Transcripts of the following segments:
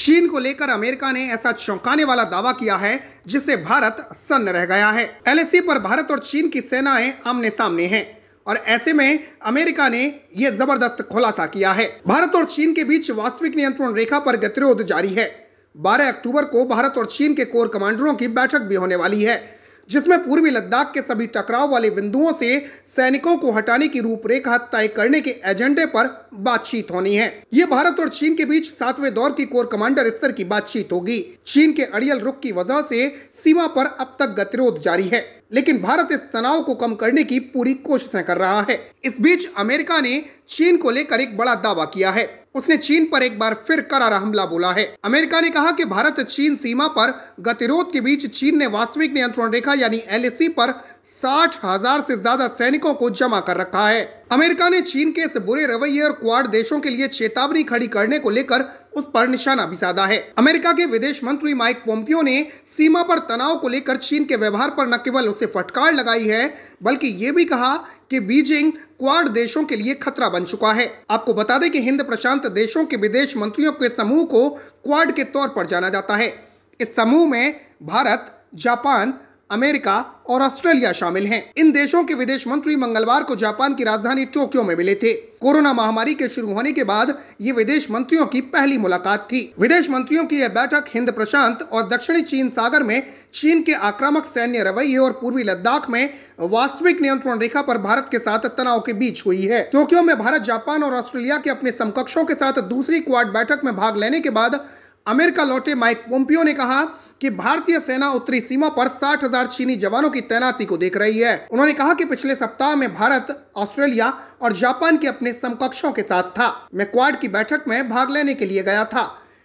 चीन को लेकर अमेरिका ने ऐसा चौंकाने वाला दावा किया है जिससे भारत सन्न रह गया है। एलएसी पर भारत और चीन की सेनाएं आमने सामने हैं और ऐसे में अमेरिका ने यह जबरदस्त खुलासा किया है। भारत और चीन के बीच वास्तविक नियंत्रण रेखा पर गतिरोध जारी है। 12 अक्टूबर को भारत और चीन के कोर कमांडरों की बैठक भी होने वाली है, जिसमें पूर्वी लद्दाख के सभी टकराव वाले बिंदुओं से सैनिकों को हटाने की रूपरेखा तय करने के एजेंडे पर बातचीत होनी है। ये भारत और चीन के बीच 7वें दौर की कोर कमांडर स्तर की बातचीत होगी। चीन के अड़ियल रुख की वजह से सीमा पर अब तक गतिरोध जारी है, लेकिन भारत इस तनाव को कम करने की पूरी कोशिशें कर रहा है। इस बीच अमेरिका ने चीन को लेकर एक बड़ा दावा किया है। उसने चीन पर एक बार फिर करारा हमला बोला है। अमेरिका ने कहा कि भारत चीन सीमा पर गतिरोध के बीच चीन ने वास्तविक नियंत्रण रेखा यानी एलएसी पर 60,000 से ज्यादा सैनिकों को जमा कर रखा है। अमेरिका ने चीन के इस बुरे रवैये और क्वाड देशों के लिए चेतावनी खड़ी करने को लेकर उस पर निशाना भी साधा है। अमेरिका के विदेश मंत्री माइक पोम्पियो ने सीमा पर तनाव को लेकर चीन के व्यवहार पर न केवल उसे फटकार लगाई है, बल्कि ये भी कहा कि बीजिंग क्वाड देशों के लिए खतरा बन चुका है। आपको बता दें कि हिंद प्रशांत देशों के विदेश मंत्रियों के समूह को क्वाड के तौर पर जाना जाता है। इस समूह में भारत, जापान, अमेरिका और ऑस्ट्रेलिया शामिल हैं। इन देशों के विदेश मंत्री मंगलवार को जापान की राजधानी टोक्यो में मिले थे। कोरोना महामारी के शुरू होने के बाद ये विदेश मंत्रियों की पहली मुलाकात थी। विदेश मंत्रियों की यह बैठक हिंद प्रशांत और दक्षिणी चीन सागर में चीन के आक्रामक सैन्य रवैये और पूर्वी लद्दाख में वास्तविक नियंत्रण रेखा पर भारत के साथ तनाव के बीच हुई है। टोक्यो में भारत, जापान और ऑस्ट्रेलिया के अपने समकक्षों के साथ दूसरी क्वाड बैठक में भाग लेने के बाद अमेरिका लौटे माइक पोम्पियो ने कहा कि भारतीय सेना उत्तरी सीमा पर 60,000 चीनी जवानों की तैनाती को देख रही है। उन्होंने कहा कि पिछले सप्ताह में भारत, ऑस्ट्रेलिया और जापान के अपने समकक्षों के साथ था। मैं क्वाड की बैठक में भाग लेने के लिए गया था।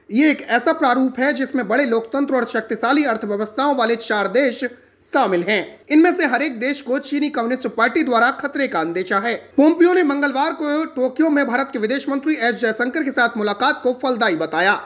ये एक ऐसा प्रारूप है जिसमें बड़े लोकतंत्र और शक्तिशाली अर्थव्यवस्थाओं वाले 4 देश शामिल हैं। इनमें से हर एक देश को चीनी कम्युनिस्ट पार्टी द्वारा खतरे का अंदेशा है। पोम्पियो ने मंगलवार को टोक्यो में भारत के विदेश मंत्री एस जयशंकर के साथ मुलाकात को फलदायी बताया।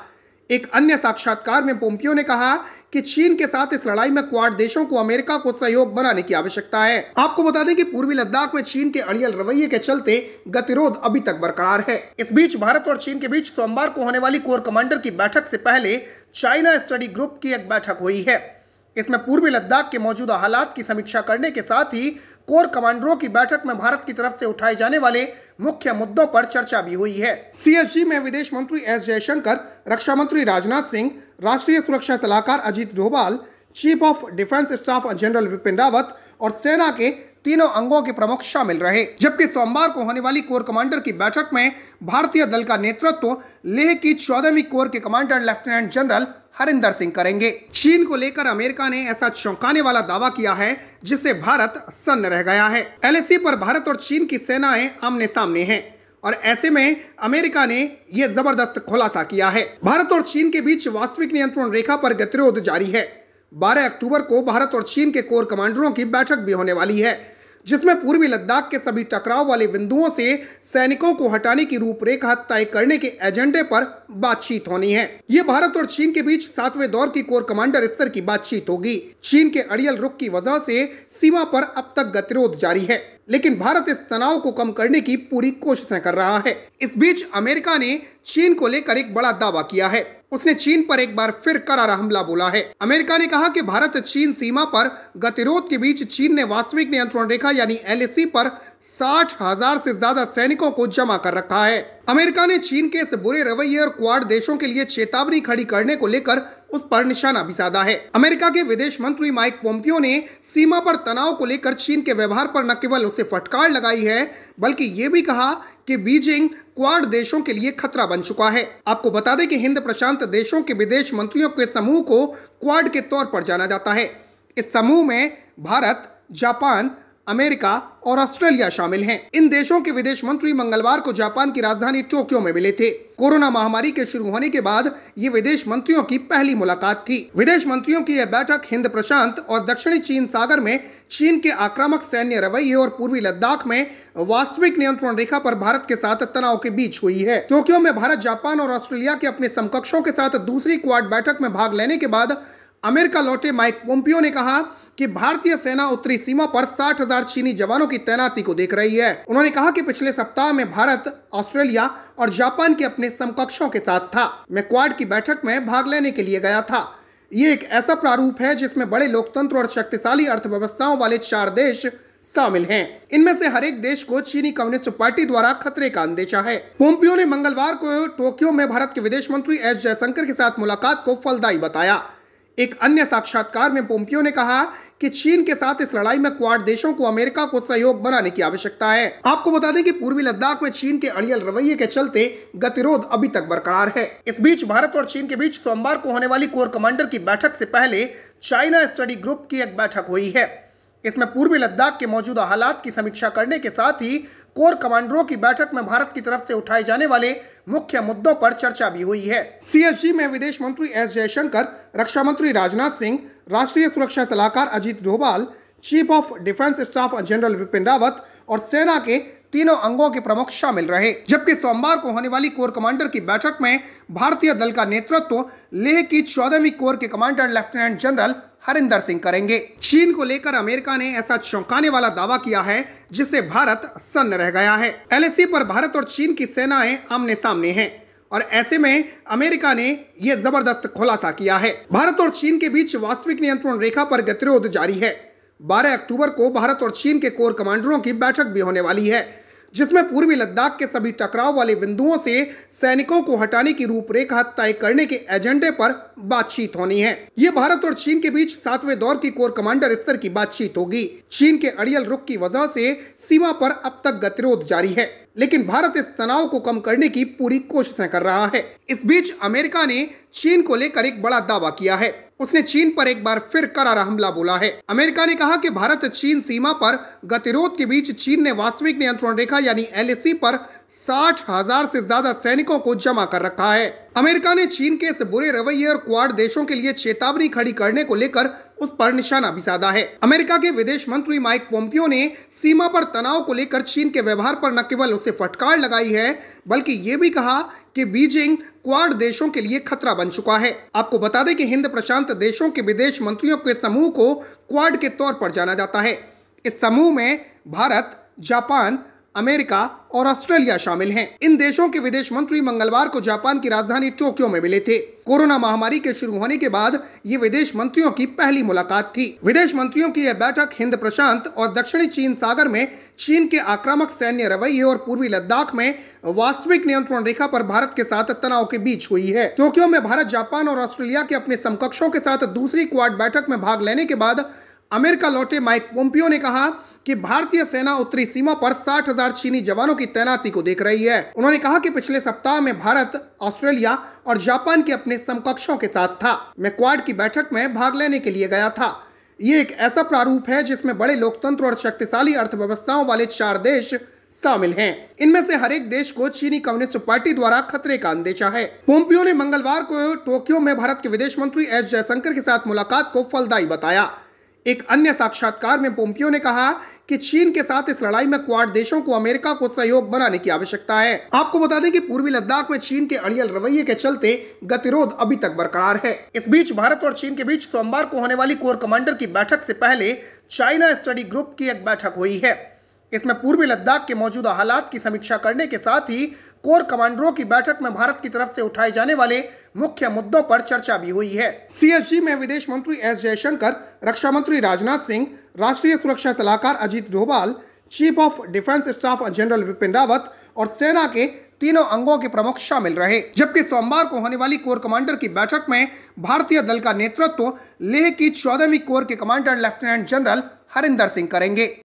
एक अन्य साक्षात्कार में पोम्पियो ने कहा कि चीन के साथ इस लड़ाई में क्वाड देशों को अमेरिका को सहयोग बनाने की आवश्यकता है। आपको बता दें कि पूर्वी लद्दाख में चीन के अड़ियल रवैये के चलते गतिरोध अभी तक बरकरार है। इस बीच भारत और चीन के बीच सोमवार को होने वाली कोर कमांडर की बैठक से पहले चाइना स्टडी ग्रुप की एक बैठक हुई है। इसमें पूर्वी लद्दाख के मौजूदा हालात की समीक्षा करने के साथ ही कोर कमांडरों की बैठक में भारत की तरफ से उठाए जाने वाले मुख्य मुद्दों पर चर्चा भी हुई है। सीएसजी में विदेश मंत्री एस जयशंकर, रक्षा मंत्री राजनाथ सिंह, राष्ट्रीय सुरक्षा सलाहकार Ajit Doval, chief of defence staff general Vipin Rawat और सेना के तीनों अंगों के प्रमुख शामिल रहे। जबकि सोमवार को होने वाली कोर कमांडर की बैठक में भारतीय दल का नेतृत्व लेह की 14वीं कोर के commander lieutenant general Harinder Singh करेंगे। चीन को लेकर अमेरिका ने ऐसा चौंकाने वाला दावा किया है जिससे भारत सन्न रह गया है। एलएसी पर भारत और चीन की सेनाएं आमने सामने हैं और ऐसे में अमेरिका ने यह जबरदस्त खुलासा किया है। भारत और चीन के बीच वास्तविक नियंत्रण रेखा पर गतिरोध जारी है। 12 अक्टूबर को भारत और चीन के कोर कमांडरों की बैठक भी होने वाली है, जिसमें पूर्वी लद्दाख के सभी टकराव वाले बिंदुओं से सैनिकों को हटाने की रूपरेखा तय करने के एजेंडे पर बातचीत होनी है। ये भारत और चीन के बीच 7वें दौर की कोर कमांडर स्तर की बातचीत होगी। चीन के अड़ियल रुख की वजह से सीमा पर अब तक गतिरोध जारी है, लेकिन भारत इस तनाव को कम करने की पूरी कोशिशें कर रहा है। इस बीच अमेरिका ने चीन को लेकर एक बड़ा दावा किया है। उसने चीन पर एक बार फिर करारा हमला बोला है। अमेरिका ने कहा कि भारत चीन सीमा पर गतिरोध के बीच चीन ने वास्तविक नियंत्रण रेखा यानी एलएसी पर 60,000 से ज्यादा सैनिकों को जमा कर रखा है। अमेरिका ने चीन के इस बुरे रवैये और क्वाड देशों के लिए चेतावनी खड़ी करने को लेकर उस पर निशाना भी साधा है। अमेरिका के विदेश मंत्री माइक पोम्पियो ने सीमा पर तनाव को लेकर चीन के व्यवहार पर न केवल उसे फटकार लगाई है, बल्कि ये भी कहा कि बीजिंग क्वाड देशों के लिए खतरा बन चुका है। आपको बता दें कि हिंद प्रशांत देशों के विदेश मंत्रियों के समूह को क्वाड के तौर पर जाना जाता है। इस समूह में भारत, जापान, अमेरिका और ऑस्ट्रेलिया शामिल हैं। इन देशों के विदेश मंत्री मंगलवार को जापान की राजधानी टोक्यो में मिले थे। कोरोना महामारी के शुरू होने के बाद ये विदेश मंत्रियों की पहली मुलाकात थी। विदेश मंत्रियों की यह बैठक हिंद प्रशांत और दक्षिणी चीन सागर में चीन के आक्रामक सैन्य रवैये और पूर्वी लद्दाख में वास्तविक नियंत्रण रेखा पर भारत के साथ तनाव के बीच हुई है। टोक्यो में भारत, जापान और ऑस्ट्रेलिया के अपने समकक्षों के साथ दूसरी क्वाड बैठक में भाग लेने के बाद अमेरिका लौटे माइक पोम्पियो ने कहा कि भारतीय सेना उत्तरी सीमा पर 60,000 चीनी जवानों की तैनाती को देख रही है। उन्होंने कहा कि पिछले सप्ताह में भारत, ऑस्ट्रेलिया और जापान के अपने समकक्षों के साथ था। मैं क्वाड की बैठक में भाग लेने के लिए गया था। ये एक ऐसा प्रारूप है जिसमें बड़े लोकतंत्र और शक्तिशाली अर्थव्यवस्थाओं वाले 4 देश शामिल हैं। इनमें से हर एक देश को चीनी कम्युनिस्ट पार्टी द्वारा खतरे का अंदेशा है। पोम्पियो ने मंगलवार को टोक्यो में भारत के विदेश मंत्री एस जयशंकर के साथ मुलाकात को फलदायी बताया। एक अन्य साक्षात्कार में पोम्पियो ने कहा कि चीन के साथ इस लड़ाई में क्वाड देशों को अमेरिका को सहयोग बनाने की आवश्यकता है। आपको बता दें कि पूर्वी लद्दाख में चीन के अड़ियल रवैये के चलते गतिरोध अभी तक बरकरार है। इस बीच भारत और चीन के बीच सोमवार को होने वाली कोर कमांडर की बैठक से पहले चाइना स्टडी ग्रुप की एक बैठक हुई है। इसमें पूर्वी लद्दाख के मौजूदा हालात की समीक्षा करने के साथ ही कोर कमांडरों की बैठक में भारत की तरफ से उठाए जाने वाले मुख्य मुद्दों पर चर्चा भी हुई है। सीएसजी में विदेश मंत्री एस जयशंकर, रक्षा मंत्री राजनाथ सिंह, राष्ट्रीय सुरक्षा सलाहकार Ajit Doval, chief of defence staff general Vipin Rawat और सेना के तीनों अंगों के प्रमुख शामिल रहे। जबकि सोमवार को होने वाली कोर कमांडर की बैठक में भारतीय दल का नेतृत्व लेह की 14वीं कोर के commander lieutenant general Harinder Singh करेंगे। चीन को लेकर अमेरिका ने ऐसा चौंकाने वाला दावा किया है जिससे भारत सन्न रह गया है। एलएसी पर भारत और चीन की सेनाएं आमने सामने हैं और ऐसे में अमेरिका ने यह जबरदस्त खुलासा किया है। भारत और चीन के बीच वास्तविक नियंत्रण रेखा पर गतिरोध जारी है। 12 अक्टूबर को भारत और चीन के कोर कमांडरों की बैठक भी होने वाली है, जिसमें पूर्वी लद्दाख के सभी टकराव वाले बिंदुओं से सैनिकों को हटाने की रूपरेखा तय करने के एजेंडे पर बातचीत होनी है। ये भारत और चीन के बीच 7वें दौर की कोर कमांडर स्तर की बातचीत होगी। चीन के अड़ियल रुख की वजह से सीमा पर अब तक गतिरोध जारी है, लेकिन भारत इस तनाव को कम करने की पूरी कोशिशें कर रहा है। इस बीच अमेरिका ने चीन को लेकर एक बड़ा दावा किया है। उसने चीन पर एक बार फिर करारा हमला बोला है। अमेरिका ने कहा कि भारत चीन सीमा पर गतिरोध के बीच चीन ने वास्तविक नियंत्रण रेखा यानी एलएसी पर 60,000 से ज्यादा सैनिकों को जमा कर रखा है। अमेरिका ने चीन के इस बुरे रवैये और क्वाड देशों के लिए चेतावनी खड़ी करने को लेकर उस पर निशाना भी साधा है। अमेरिका के विदेश मंत्री माइक पोम्पियो ने सीमा पर तनाव को लेकर चीन के व्यवहार पर न केवल उसे फटकार लगाई है, बल्कि ये भी कहा कि बीजिंग क्वाड देशों के लिए खतरा बन चुका है। आपको बता दें कि हिंद प्रशांत देशों के विदेश मंत्रियों के समूह को क्वाड के तौर पर जाना जाता है। इस समूह में भारत, जापान, अमेरिका और ऑस्ट्रेलिया शामिल हैं। इन देशों के विदेश मंत्री मंगलवार को जापान की राजधानी टोक्यो में मिले थे। कोरोना महामारी के शुरू होने के बाद ये विदेश मंत्रियों की पहली मुलाकात थी। विदेश मंत्रियों की यह बैठक हिंद प्रशांत और दक्षिणी चीन सागर में चीन के आक्रामक सैन्य रवैये और पूर्वी लद्दाख में वास्तविक नियंत्रण रेखा पर भारत के साथ तनाव के बीच हुई है। टोक्यो में भारत, जापान और ऑस्ट्रेलिया के अपने समकक्षों के साथ दूसरी क्वाड बैठक में भाग लेने के बाद अमेरिका लौटे माइक पोम्पियो ने कहा कि भारतीय सेना उत्तरी सीमा पर 60,000 चीनी जवानों की तैनाती को देख रही है। उन्होंने कहा कि पिछले सप्ताह में भारत, ऑस्ट्रेलिया और जापान के अपने समकक्षों के साथ था। मैं क्वाड की बैठक में भाग लेने के लिए गया था। ये एक ऐसा प्रारूप है जिसमें बड़े लोकतंत्र और शक्तिशाली अर्थव्यवस्थाओं वाले 4 देश शामिल हैं। इनमें से हर एक देश को चीनी कम्युनिस्ट पार्टी द्वारा खतरे का अंदेशा है। पोम्पियो ने मंगलवार को टोक्यो में भारत के विदेश मंत्री एस जयशंकर के साथ मुलाकात को फलदायी बताया। एक अन्य साक्षात्कार में पोम्पियो ने कहा कि चीन के साथ इस लड़ाई में क्वाड देशों को अमेरिका को सहयोग बनाने की आवश्यकता है। आपको बता दें कि पूर्वी लद्दाख में चीन के अड़ियल रवैये के चलते गतिरोध अभी तक बरकरार है। इस बीच भारत और चीन के बीच सोमवार को होने वाली कोर कमांडर की बैठक से पहले चाइना स्टडी ग्रुप की एक बैठक हुई है। इसमें पूर्वी लद्दाख के मौजूदा हालात की समीक्षा करने के साथ ही कोर कमांडरों की बैठक में भारत की तरफ से उठाए जाने वाले मुख्य मुद्दों पर चर्चा भी हुई है। सीएसजी में विदेश मंत्री एस जयशंकर, रक्षा मंत्री राजनाथ सिंह, राष्ट्रीय सुरक्षा सलाहकार Ajit Doval, chief of defence staff general Vipin Rawat और सेना के तीनों अंगों के प्रमुख शामिल रहे। जबकि सोमवार को होने वाली कोर कमांडर की बैठक में भारतीय दल का नेतृत्व लेह की 14वीं कोर के commander lieutenant general Harinder Singh करेंगे।